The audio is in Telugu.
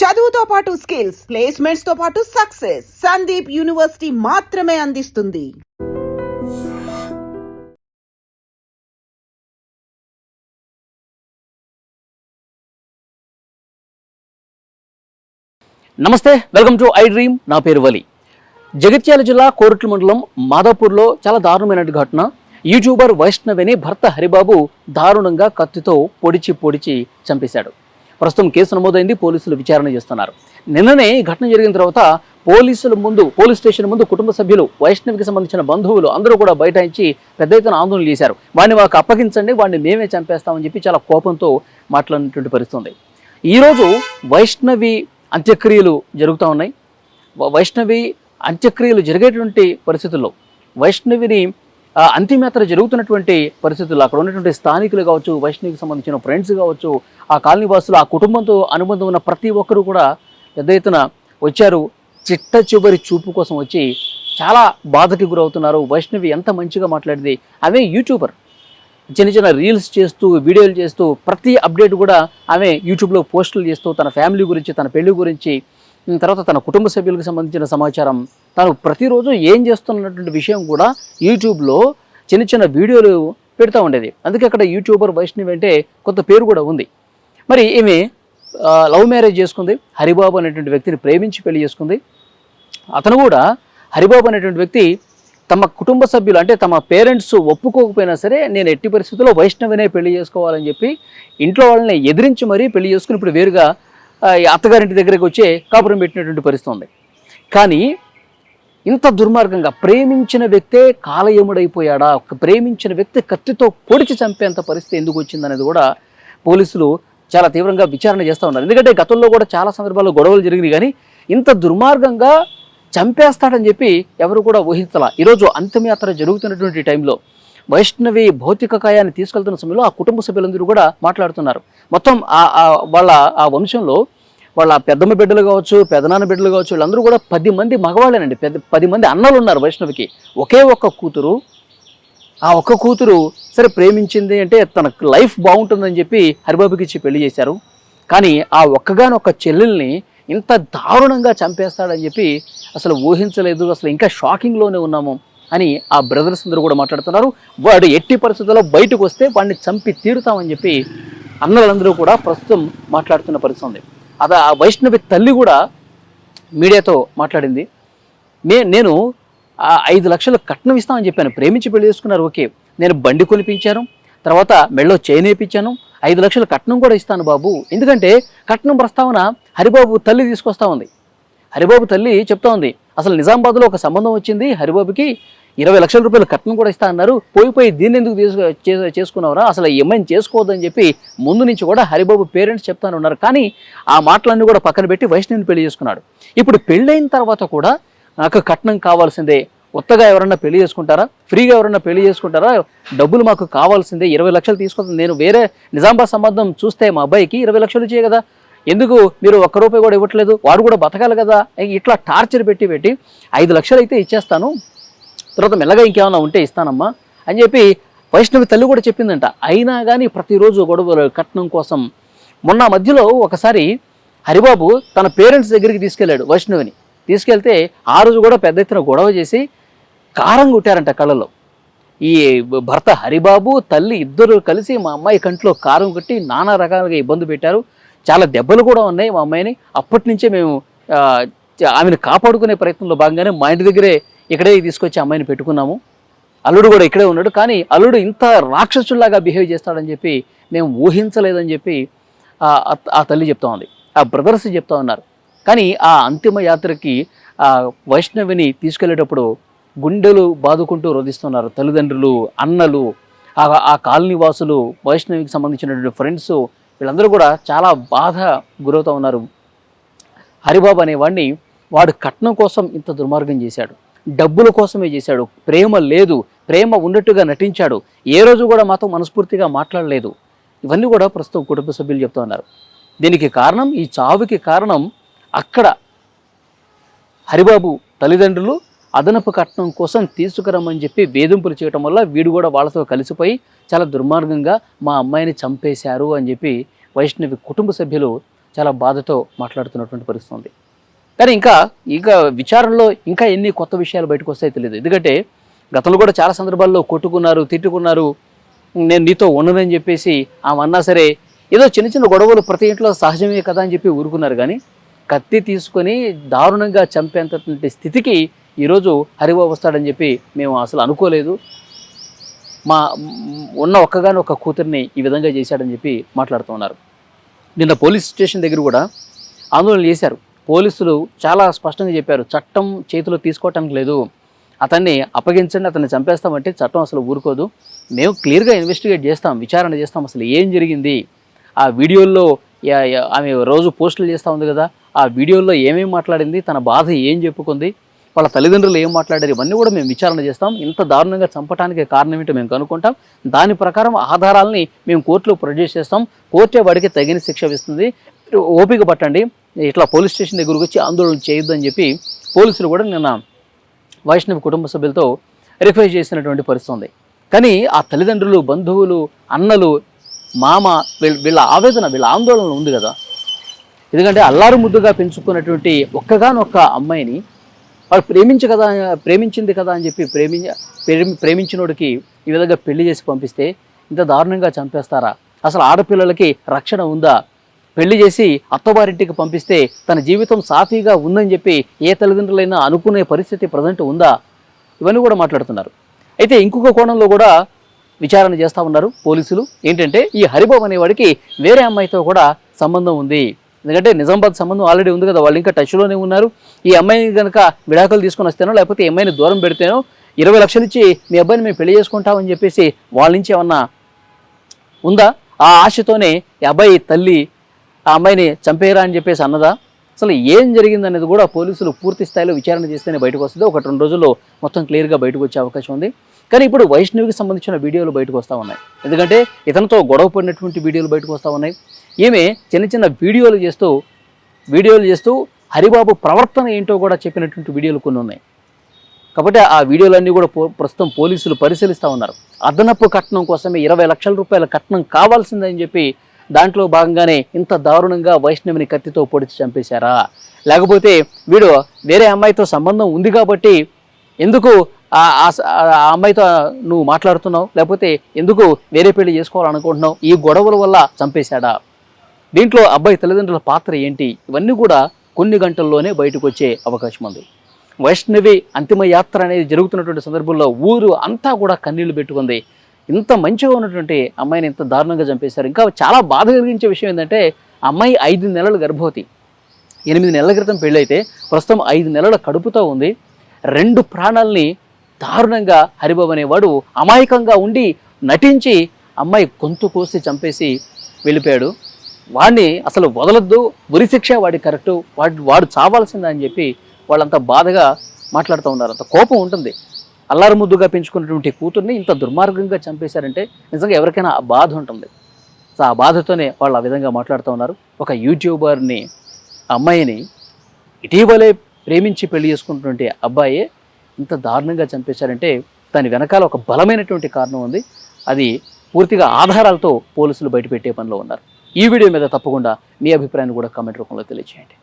చదువుతో పాటు స్కిల్స్, ప్లేస్మెంట్స్ తో పాటు సక్సెస్ సందీప్ యూనివర్సిటీ మాత్రమే అందిస్తుంది. నమస్తే, వెల్కమ్ టు ఐ డ్రీమ్. నా పేరు వలి. జగిత్యాల జిల్లా కోరుట్ల మండలం మాదాపూర్లో చాలా దారుణమైన ఘటన. యూట్యూబర్ వైష్ణవిని భర్త హరిబాబు దారుణంగా కత్తితో పొడిచి చంపేశాడు. ప్రస్తుతం కేసు నమోదైంది, పోలీసులు విచారణ చేస్తున్నారు. నిన్ననే ఈ ఘటన జరిగిన తర్వాత పోలీస్ స్టేషన్ ముందు కుటుంబ సభ్యులు, వైష్ణవికి సంబంధించిన బంధువులు అందరూ కూడా బైఠాయించి పెద్ద ఎత్తున ఆందోళన చేశారు. వాడిని మాకు అప్పగించండి, వాడిని మేమే చంపేస్తామని చెప్పి చాలా కోపంతో మాట్లాడినటువంటి పరిస్థితి. ఈరోజు వైష్ణవి అంత్యక్రియలు జరుగుతూ ఉన్నాయి. వైష్ణవి అంత్యక్రియలు జరిగేటువంటి పరిస్థితుల్లో, వైష్ణవిని అంతిమయాత్ర జరుగుతున్నటువంటి పరిస్థితుల్లో అక్కడ ఉన్నటువంటి స్థానికులు కావచ్చు, వైష్ణవికి సంబంధించిన ఫ్రెండ్స్ కావచ్చు, ఆ కాలనీ వాసులు, ఆ కుటుంబంతో అనుబంధం ఉన్న ప్రతి ఒక్కరూ కూడా పెద్ద ఎత్తున వచ్చారు. చిట్ట చివరి చూపు కోసం వచ్చి చాలా బాధకి గురవుతున్నారు. వైష్ణవి ఎంత మంచిగా మాట్లాడింది. ఆమె యూట్యూబర్, చిన్న రీల్స్ చేస్తూ, వీడియోలు చేస్తూ, ప్రతి అప్డేట్ కూడా ఆమె యూట్యూబ్లో పోస్టులు చేస్తూ తన ఫ్యామిలీ గురించి, తన పెళ్లి గురించి, తర్వాత తన కుటుంబ సభ్యులకు సంబంధించిన సమాచారం, తను ప్రతిరోజు ఏం చేస్తున్నటువంటి విషయం కూడా యూట్యూబ్లో చిన్న వీడియోలు పెడతా ఉండేది. అందుకే అక్కడ యూట్యూబర్ వైష్ణవి అంటే కొంత పేరు కూడా ఉంది. మరి ఈమె లవ్ మ్యారేజ్ చేసుకుంది. హరిబాబు అనేటువంటి వ్యక్తిని ప్రేమించి పెళ్లి చేసుకుంది. అతను కూడా, హరిబాబు అనేటువంటి వ్యక్తి, తమ కుటుంబ సభ్యులు అంటే తమ పేరెంట్స్ ఒప్పుకోకపోయినా సరే నేను ఎట్టి పరిస్థితుల్లో వైష్ణవినే పెళ్లి చేసుకోవాలని చెప్పి ఇంట్లో వాళ్ళని ఎదిరించి మరీ పెళ్లి చేసుకుని ఇప్పుడు వేరుగా అత్తగారింటి దగ్గరికి వచ్చే కాపురం పెట్టినటువంటి పరిస్థితి ఉంది. కానీ ఇంత దుర్మార్గంగా ప్రేమించిన వ్యక్తే కాలయముడైపోయాడా? ప్రేమించిన వ్యక్తి కత్తితో పొడిచి చంపేంత పరిస్థితి ఎందుకు వచ్చిందనేది కూడా పోలీసులు చాలా తీవ్రంగా విచారణ చేస్తూ ఉన్నారు. ఎందుకంటే గతంలో కూడా చాలా సందర్భాల్లో గొడవలు జరిగినాయి, కానీ ఇంత దుర్మార్గంగా చంపేస్తాడని చెప్పి ఎవరు కూడా ఊహించాల. ఈరోజు అంతిమయాత్ర జరుగుతున్నటువంటి టైంలో వైష్ణవి భౌతిక కాయాన్ని తీసుకెళ్తున్న సమయంలో ఆ కుటుంబ సభ్యులందరూ కూడా మాట్లాడుతున్నారు. మొత్తం వాళ్ళ ఆ వంశంలో వాళ్ళ పెద్దమ్మ బిడ్డలు కావచ్చు, పెదనాన్న బిడ్డలు కావచ్చు, వీళ్ళందరూ కూడా 10 మంది మగవాళ్ళేనండి. 10 మంది అన్నలు ఉన్నారు వైష్ణవికి. ఒకే ఒక్క కూతురు. ఆ ఒక్క కూతురు సరే ప్రేమించింది అంటే తన లైఫ్ బాగుంటుందని చెప్పి హరిబాబుకి ఇచ్చి పెళ్లి చేశారు. కానీ ఆ ఒక్కగానొక్క చెల్లెల్ని ఇంత దారుణంగా చంపేస్తాడని చెప్పి అసలు ఊహించలేదు. అసలు ఇంకా షాకింగ్లోనే ఉన్నాము అని ఆ బ్రదర్స్ అందరూ కూడా మాట్లాడుతున్నారు. వాడు ఎట్టి పరిస్థితుల్లో బయటకు వస్తే వాడిని చంపి తీరుతామని చెప్పి అన్నలందరూ కూడా ప్రస్తుతం మాట్లాడుతున్న పరిస్థితి ఉంది. ఆ వైష్ణవి తల్లి కూడా మీడియాతో మాట్లాడింది. నేను 5 లక్షలు కట్నం ఇస్తామని చెప్పాను. ప్రేమించి పెళ్లి చేసుకున్నారు, ఓకే. నేను బండి కొనిపించాను, తర్వాత మెళ్ళో చైన్ వేయించాను, 5 లక్షలు కట్నం కూడా ఇస్తాను బాబు. ఎందుకంటే కట్నం ప్రస్తావన హరిబాబు తల్లి తీసుకొస్తా ఉంది. హరిబాబు తల్లి చెప్తా ఉంది, అసలు నిజామాబాద్లో ఒక సంబంధం వచ్చింది, హరిబాబుకి 20 లక్షల రూపాయలు కట్నం కూడా ఇస్తా అన్నారు, పోయి దీన్ని ఎందుకు చేసుకున్నావురా, అసలు ఈ అమ్మాయిని చేసుకోవద్దని చెప్పి ముందు నుంచి కూడా హరిబాబు పేరెంట్స్ చెప్తాను ఉన్నారు. కానీ ఆ మాటలన్నీ కూడా పక్కన పెట్టి వైష్ణవిని పెళ్లి చేసుకున్నాడు. ఇప్పుడు పెళ్ళైన తర్వాత కూడా నాకు కట్నం కావాల్సిందే, కొత్తగా ఎవరన్నా పెళ్లి చేసుకుంటారా, ఫ్రీగా ఎవరన్నా పెళ్లి చేసుకుంటారా, డబ్బులు మాకు కావాల్సిందే, 20 లక్షలు తీసుకుంటాను, నేను వేరే నిజామాబాద్ సంబంధం చూస్తే మా అబ్బాయికి 20 లక్షలు ఇచ్చే కదా, ఎందుకు మీరు ఒక్క రూపాయి కూడా ఇవ్వట్లేదు, వాడు కూడా బతకాలి కదా, ఇట్లా టార్చర్ పెట్టి 5 లక్షలు అయితే ఇచ్చేస్తాను, తర్వాత మెల్లగా ఇంకేమైనా ఉంటే ఇస్తానమ్మా అని చెప్పి వైష్ణవి తల్లి కూడా చెప్పిందంట. అయినా కానీ ప్రతిరోజు గొడవలు కట్నం కోసం. మొన్న మధ్యలో ఒకసారి హరిబాబు తన పేరెంట్స్ దగ్గరికి తీసుకెళ్ళాడు వైష్ణవిని. తీసుకెళ్తే ఆ రోజు కూడా పెద్ద ఎత్తున గొడవ చేసి కారం కొట్టారంట కళ్ళలో. ఈ భర్త హరిబాబు, తల్లి ఇద్దరు కలిసి మా అమ్మాయి కంట్లో కారం కొట్టి నానా రకాలుగా ఇబ్బంది పెట్టారు. చాలా దెబ్బలు కూడా ఉన్నాయి మా అమ్మాయిని. అప్పటి నుంచే మేము ఆమెను కాపాడుకునే ప్రయత్నంలో భాగంగానే మా ఇంటి దగ్గరే ఇక్కడే తీసుకొచ్చి అమ్మాయిని పెట్టుకున్నాము. అల్లుడు కూడా ఇక్కడే ఉన్నాడు, కానీ అల్లుడు ఇంత రాక్షసుల్లాగా బిహేవ్ చేస్తాడని చెప్పి మేము ఊహించలేదని చెప్పి ఆ తల్లి చెప్తా ఉంది, ఆ బ్రదర్స్ చెప్తా ఉన్నారు. కానీ ఆ అంతిమ యాత్రకి వైష్ణవిని తీసుకెళ్లేటప్పుడు గుండెలు బాదుకుంటూ రోధిస్తున్నారు తల్లిదండ్రులు, అన్నలు, ఆ కాలనీ వాసులు, వైష్ణవికి సంబంధించినటువంటి ఫ్రెండ్స్, వీళ్ళందరూ కూడా చాలా బాధ గురవుతూ ఉన్నారు. హరిబాబు అనేవాడిని వాడు కట్నం కోసం ఇంత దుర్మార్గం చేశాడు, డబ్బుల కోసమే చేశాడు, ప్రేమ లేదు, ప్రేమ ఉన్నట్టుగా నటించాడు, ఏ రోజు కూడా మాతో మనస్ఫూర్తిగా మాట్లాడలేదు. ఇవన్నీ కూడా ప్రస్తుతం కుటుంబ సభ్యులు చెప్తూ ఉన్నారు. దీనికి కారణం, ఈ చావుకి కారణం అక్కడ హరిబాబు తల్లిదండ్రులు అదనపు కట్నం కోసం తీసుకురమ్మని చెప్పి వేధింపులు చేయడం వల్ల వీడు కూడా వాళ్ళతో కలిసిపోయి చాలా దుర్మార్గంగా మా అమ్మాయిని చంపేశారు అని చెప్పి వైష్ణవి కుటుంబ సభ్యులు చాలా బాధతో మాట్లాడుతున్నటువంటి పరిస్థితి ఉంది. కానీ ఇంకా విచారణలో ఇంకా ఎన్ని కొత్త విషయాలు బయటకు వస్తాయో తెలియదు. ఎందుకంటే గతంలో కూడా చాలా సందర్భాల్లో కొట్టుకున్నారు, తిట్టుకున్నారు, నేను నీతో ఉండనని చెప్పేసి ఆమె అన్నా సరే ఏదో చిన్న చిన్న గొడవలు ప్రతి ఇంట్లో సహజమే కదా అని చెప్పి ఊరుకున్నారు. కానీ కత్తి తీసుకొని దారుణంగా చంపేంతటువంటి స్థితికి ఈరోజు హరిబాబు వస్తాడని చెప్పి మేము అసలు అనుకోలేదు. మా ఉన్న ఒక్కగాని ఒక కూతుర్ని ఈ విధంగా చేశాడని చెప్పి మాట్లాడుతూ ఉన్నారు. నిన్న పోలీస్ స్టేషన్ దగ్గర కూడా ఆందోళన చేశారు. పోలీసులు చాలా స్పష్టంగా చెప్పారు, చట్టం చేతిలో తీసుకోవటానికి లేదు, అతన్ని అప్పగించండి, అతన్ని చంపేస్తామంటే చట్టం అసలు ఊరుకోదు, మేము క్లియర్గా ఇన్వెస్టిగేట్ చేస్తాం, విచారణ చేస్తాం, అసలు ఏం జరిగింది, ఆ వీడియోల్లో ఆమె రోజు పోస్టులు చేస్తూ ఉంది కదా, ఆ వీడియోల్లో ఏమేమి మాట్లాడింది, తన బాధ ఏం చెప్పుకుంది, వాళ్ళ తల్లిదండ్రులు ఏం మాట్లాడారు, ఇవన్నీ కూడా మేము విచారణ చేస్తాం, ఇంత దారుణంగా చంపడానికి కారణం ఏంటో మేము కనుక్కుంటాం, దాని ప్రకారం ఆధారాలని మేము కోర్టులో ప్రొడ్యూస్ చేస్తాం, కోర్టే వాడికి తగిన శిక్ష ఇస్తుంది, ఓపిక పట్టండి, ఇట్లా పోలీస్ స్టేషన్ దగ్గరకు వచ్చి ఆందోళన చేయొద్దని చెప్పి పోలీసులు కూడా నిన్న వైష్ణవి కుటుంబ సభ్యులతో రిక్వెస్ట్ చేసినటువంటి పరిస్థితి ఉంది. కానీ ఆ తల్లిదండ్రులు, బంధువులు, అన్నలు, మామ వీళ్ళ ఆవేదన, వీళ్ళ ఆందోళన ఉంది కదా. ఎందుకంటే అల్లారు ముద్దుగా పెంచుకున్నటువంటి ఒక్కగానొక్క అమ్మాయిని వాడు ప్రేమించింది కదా అని చెప్పి ప్రేమించినోడికి ఈ విధంగా పెళ్లి చేసి పంపిస్తే ఇంత దారుణంగా చంపేస్తారా? అసలు ఆడపిల్లలకి రక్షణ ఉందా? పెళ్లి చేసి అత్తవారింటికి పంపిస్తే తన జీవితం సాఫీగా ఉందని చెప్పి ఏ తల్లిదండ్రులైనా అనుకునే పరిస్థితి ప్రజెంట్ ఉందా? ఇవన్నీ కూడా మాట్లాడుతున్నారు. అయితే ఇంకొక కోణంలో కూడా విచారణ చేస్తూ ఉన్నారు పోలీసులు. ఏంటంటే ఈ హరిబాబు అనేవాడికి వేరే అమ్మాయితో కూడా సంబంధం ఉంది. ఎందుకంటే నిజామాబాద్ సంబంధం ఆల్రెడీ ఉంది కదా, వాళ్ళు ఇంకా టచ్లోనే ఉన్నారు. ఈ అమ్మాయిని కనుక విడాకులు తీసుకొని వస్తేనో లేకపోతే ఈ అమ్మాయిని దూరం పెడితేనో 20 లక్షలు ఇచ్చి మీ అబ్బాయిని మేము పెళ్లి చేసుకుంటామని చెప్పేసి వాళ్ళ నుంచి ఏమన్నా ఉందా? ఆ ఆశతోనే ఈ అబ్బాయి తల్లి ఆ అమ్మాయిని చంపేయరా అని చెప్పేసి అన్నదా? అసలు ఏం జరిగిందనేది కూడా పోలీసులు పూర్తి స్థాయిలో విచారణ చేస్తేనే బయటకు వస్తుంది. 1-2 రోజుల్లో మొత్తం క్లియర్గా బయటకు వచ్చే అవకాశం ఉంది. కానీ ఇప్పుడు వైష్ణవికి సంబంధించిన వీడియోలు బయటకు వస్తూ ఉన్నాయి. ఎందుకంటే ఇతనితో గొడవ పడినటువంటి వీడియోలు బయటకు వస్తూ ఉన్నాయి. ఈమె చిన్న చిన్న వీడియోలు చేస్తూ హరిబాబు ప్రవర్తన ఏంటో కూడా చెప్పినటువంటి వీడియోలు కొన్ని ఉన్నాయి. కాబట్టి ఆ వీడియోలన్నీ కూడా ప్రస్తుతం పోలీసులు పరిశీలిస్తూ ఉన్నారు. అదనపు కట్నం కోసమే 20 లక్షల రూపాయల కట్నం కావాల్సిందని చెప్పి దాంట్లో భాగంగానే ఇంత దారుణంగా వైష్ణవిని కత్తితో పొడిచి చంపేశారా? లేకపోతే వీడు వేరే అమ్మాయితో సంబంధం ఉంది కాబట్టి ఎందుకు ఆ అమ్మాయితో నువ్వు మాట్లాడుతున్నావు, లేకపోతే ఎందుకు వేరే పెళ్లి చేసుకోవాలనుకుంటున్నావు, ఈ గొడవల వల్ల చంపేశాడా? దీంట్లో అబ్బాయి తల్లిదండ్రుల పాత్ర ఏంటి? ఇవన్నీ కూడా కొన్ని గంటల్లోనే బయటకు వచ్చే అవకాశం ఉంది. వైష్ణవి అంతిమ యాత్ర అనేది జరుగుతున్నటువంటి సందర్భంలో ఊరు అంతా కూడా కన్నీళ్లు పెట్టుకుంది. ఇంత మంచిగా ఉన్నటువంటి అమ్మాయిని ఇంత దారుణంగా చంపేశారు. ఇంకా చాలా బాధ కలిగించే విషయం ఏంటంటే అమ్మాయి 5 నెలల గర్భవతి. 8 నెలల క్రితం పెళ్ళైతే ప్రస్తుతం 5 నెలల కడుపుతో ఉంది. 2 ప్రాణాలని దారుణంగా హరిబాబు అనేవాడు అమాయకంగా ఉండి నటించి అమ్మాయి గొంతు కోసి చంపేసి వెళ్ళిపోయాడు. వాడిని అసలు వదలొద్దు, ఉరిశిక్ష వాడి కరెక్టు, వాడు చావాల్సిందా అని చెప్పి వాళ్ళంతా బాధగా మాట్లాడుతూ ఉన్నారు. అంత కోపం ఉంటుంది. అల్లారు ముద్దుగా పెంచుకున్నటువంటి కూతుర్ని ఇంత దుర్మార్గంగా చంపేశారంటే నిజంగా ఎవరికైనా ఆ బాధ ఉంటుంది. సో ఆ బాధతోనే వాళ్ళు ఆ విధంగా మాట్లాడుతూ ఉన్నారు. ఒక యూట్యూబర్ని, అమ్మాయిని ఇటీవలే ప్రేమించి పెళ్లి చేసుకున్నటువంటి అబ్బాయే ఇంత దారుణంగా చంపేశారంటే దాని వెనకాల ఒక బలమైనటువంటి కారణం ఉంది. అది పూర్తిగా ఆధారాలతో పోలీసులు బయటపెట్టే పనిలో ఉన్నారు. ఈ వీడియో మీద తప్పకుండా మీ అభిప్రాయాన్ని కూడా కామెంట్ రూపంలో తెలియజేయండి.